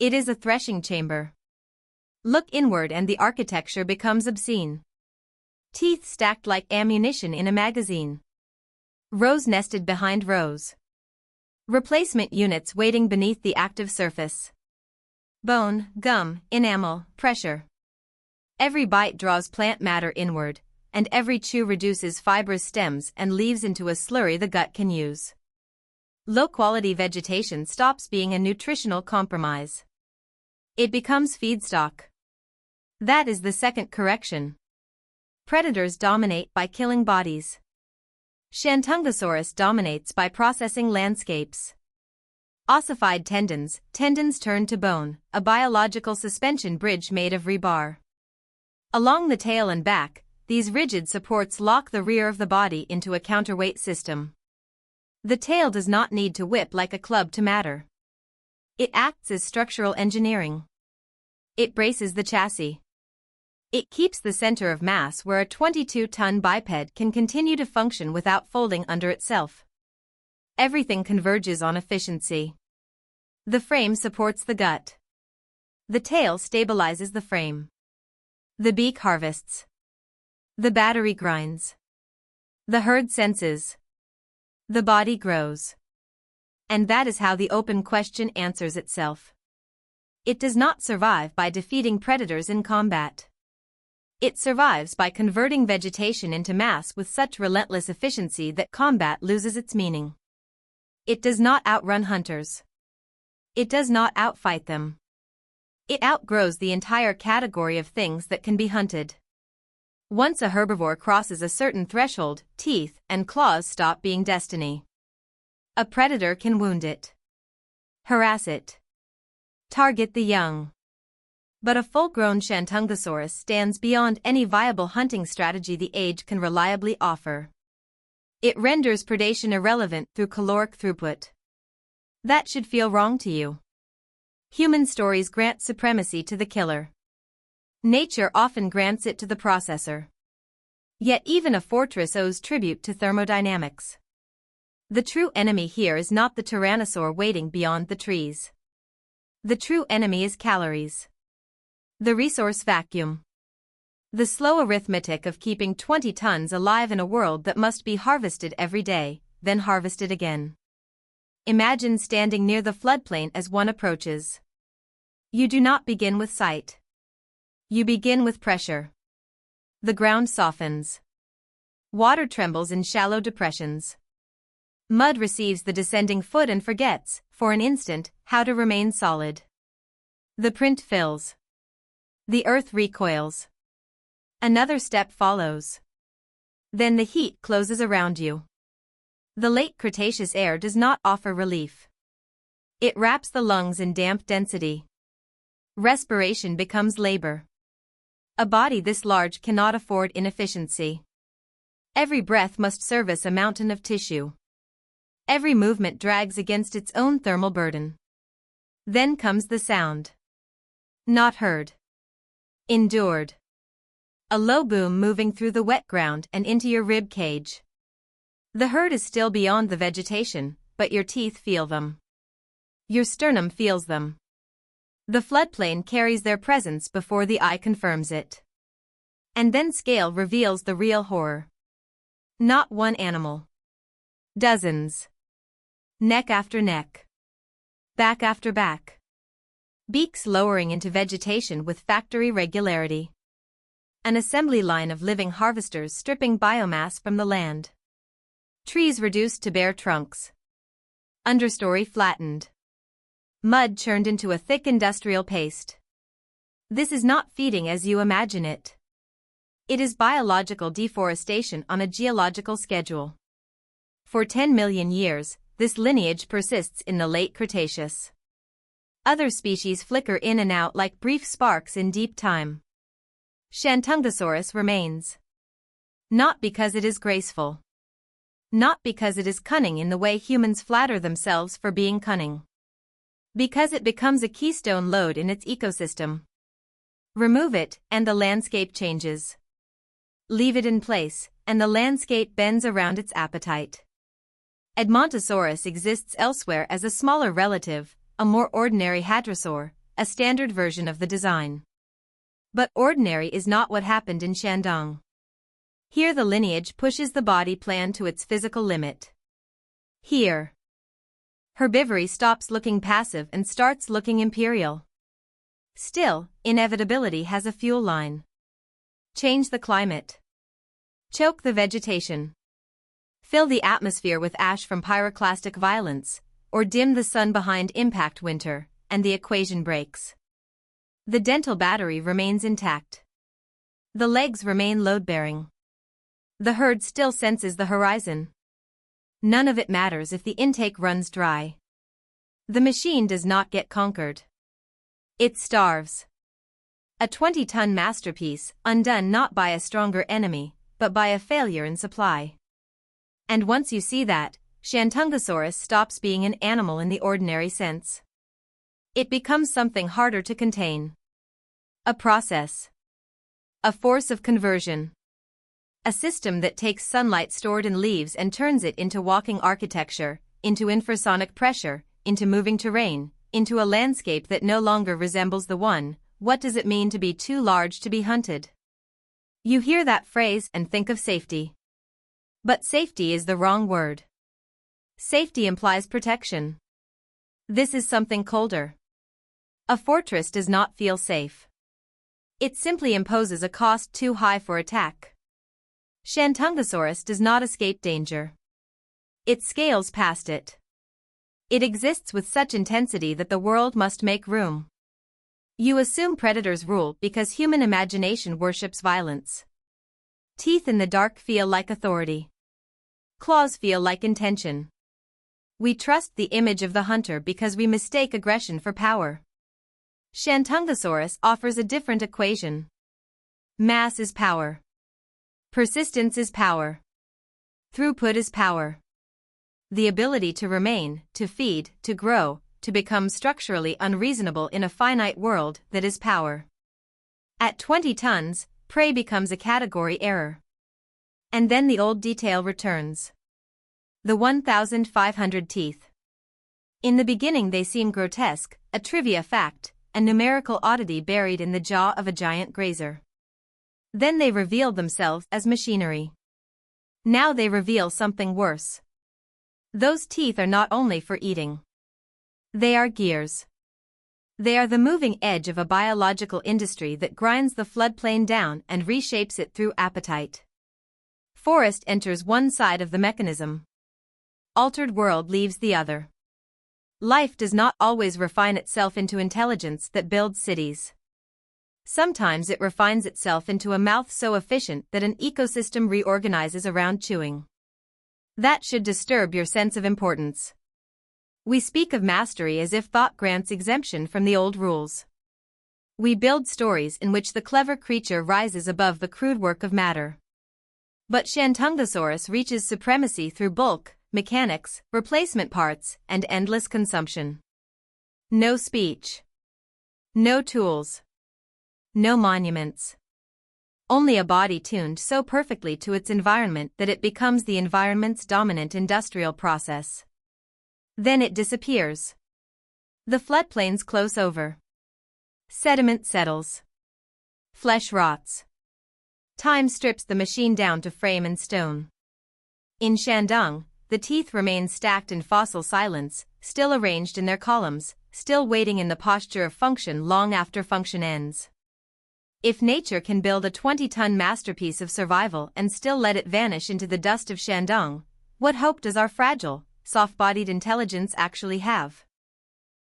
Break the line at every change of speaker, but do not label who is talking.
It is a threshing chamber. Look inward and the architecture becomes obscene. Teeth stacked like ammunition in a magazine. Rows nested behind rows. Replacement units waiting beneath the active surface. Bone, gum, enamel, pressure. Every bite draws plant matter inward, and every chew reduces fibrous stems and leaves into a slurry the gut can use. Low-quality vegetation stops being a nutritional compromise. It becomes feedstock. That is the second correction. Predators dominate by killing bodies. Shantungasaurus dominates by processing landscapes. Ossified tendons turn to bone, a biological suspension bridge made of rebar. Along the tail and back, these rigid supports lock the rear of the body into a counterweight system. The tail does not need to whip like a club to matter. It acts as structural engineering. It braces the chassis. It keeps the center of mass where a 22-ton biped can continue to function without folding under itself. Everything converges on efficiency. The frame supports the gut. The tail stabilizes the frame. The beak harvests. The battery grinds. The herd senses. The body grows. And that is how the open question answers itself. It does not survive by defeating predators in combat. It survives by converting vegetation into mass with such relentless efficiency that combat loses its meaning. It does not outrun hunters. It does not outfight them. It outgrows the entire category of things that can be hunted. Once a herbivore crosses a certain threshold, teeth and claws stop being destiny. A predator can wound it, harass it, target the young. But a full-grown Shantungasaurus stands beyond any viable hunting strategy the age can reliably offer. It renders predation irrelevant through caloric throughput. That should feel wrong to you. Human stories grant supremacy to the killer. Nature often grants it to the processor. Yet even a fortress owes tribute to thermodynamics. The true enemy here is not the tyrannosaur waiting beyond the trees. The true enemy is calories. The resource vacuum. The slow arithmetic of keeping 20 tons alive in a world that must be harvested every day, then harvested again. Imagine standing near the floodplain as one approaches. You do not begin with sight. You begin with pressure. The ground softens. Water trembles in shallow depressions. Mud receives the descending foot and forgets, for an instant, how to remain solid. The print fills. The earth recoils. Another step follows. Then the heat closes around you. The late Cretaceous air does not offer relief. It wraps the lungs in damp density. Respiration becomes labor. A body this large cannot afford inefficiency. Every breath must service a mountain of tissue. Every movement drags against its own thermal burden. Then comes the sound. Not heard. Endured. A low boom moving through the wet ground and into your rib cage. The herd is still beyond the vegetation, but your teeth feel them. Your sternum feels them. The floodplain carries their presence before the eye confirms it. And then scale reveals the real horror. Not one animal. Dozens. Neck after neck. Back after back. Beaks lowering into vegetation with factory regularity. An assembly line of living harvesters stripping biomass from the land. Trees reduced to bare trunks. Understory flattened. Mud churned into a thick industrial paste. This is not feeding as you imagine it. It is biological deforestation on a geological schedule. For 10 million years, this lineage persists in the late Cretaceous. Other species flicker in and out like brief sparks in deep time. Shantungasaurus remains. Not because it is graceful. Not because it is cunning in the way humans flatter themselves for being cunning. Because it becomes a keystone lode in its ecosystem. Remove it, and the landscape changes. Leave it in place, and the landscape bends around its appetite. Edmontosaurus exists elsewhere as a smaller relative, a more ordinary hadrosaur, a standard version of the design. But ordinary is not what happened in Shandong. Here the lineage pushes the body plan to its physical limit. Here, herbivory stops looking passive and starts looking imperial. Still, inevitability has a fuel line. Change the climate. Choke the vegetation. Fill the atmosphere with ash from pyroclastic violence, or dim the sun behind impact winter, and the equation breaks. The dental battery remains intact. The legs remain load-bearing. The herd still senses the horizon. None of it matters if the intake runs dry. The machine does not get conquered. It starves. A 20-ton masterpiece, undone not by a stronger enemy, but by a failure in supply. And once you see that, Shantungasaurus stops being an animal in the ordinary sense. It becomes something harder to contain. A process. A force of conversion. A system that takes sunlight stored in leaves and turns it into walking architecture, into infrasonic pressure, into moving terrain, into a landscape that no longer resembles the one. What does it mean to be too large to be hunted? You hear that phrase and think of safety. But safety is the wrong word. Safety implies protection. This is something colder. A fortress does not feel safe. It simply imposes a cost too high for attack. Shantungasaurus does not escape danger. It scales past it. It exists with such intensity that the world must make room. You assume predators rule because human imagination worships violence. Teeth in the dark feel like authority. Claws feel like intention. We trust the image of the hunter because we mistake aggression for power. Shantungasaurus offers a different equation. Mass is power. Persistence is power. Throughput is power. The ability to remain, to feed, to grow, to become structurally unreasonable in a finite world that is power. At 20 tons, prey becomes a category error. And then the old detail returns. The 1,500 teeth. In the beginning they seem grotesque, a trivia fact, a numerical oddity buried in the jaw of a giant grazer. Then they revealed themselves as machinery. Now they reveal something worse. Those teeth are not only for eating. They are gears. They are the moving edge of a biological industry that grinds the floodplain down and reshapes it through appetite. Forest enters one side of the mechanism. Altered world leaves the other. Life does not always refine itself into intelligence that builds cities. Sometimes it refines itself into a mouth so efficient that an ecosystem reorganizes around chewing. That should disturb your sense of importance. We speak of mastery as if thought grants exemption from the old rules. We build stories in which the clever creature rises above the crude work of matter. But Shantungasaurus reaches supremacy through bulk, mechanics, replacement parts, and endless consumption. No speech. No tools. No monuments. Only a body tuned so perfectly to its environment that it becomes the environment's dominant industrial process. Then it disappears. The floodplains close over. Sediment settles. Flesh rots. Time strips the machine down to frame and stone. In Shandong, the teeth remain stacked in fossil silence, still arranged in their columns, still waiting in the posture of function long after function ends. If nature can build a 20-ton masterpiece of survival and still let it vanish into the dust of Shandong, what hope does our fragile, soft-bodied intelligence actually have?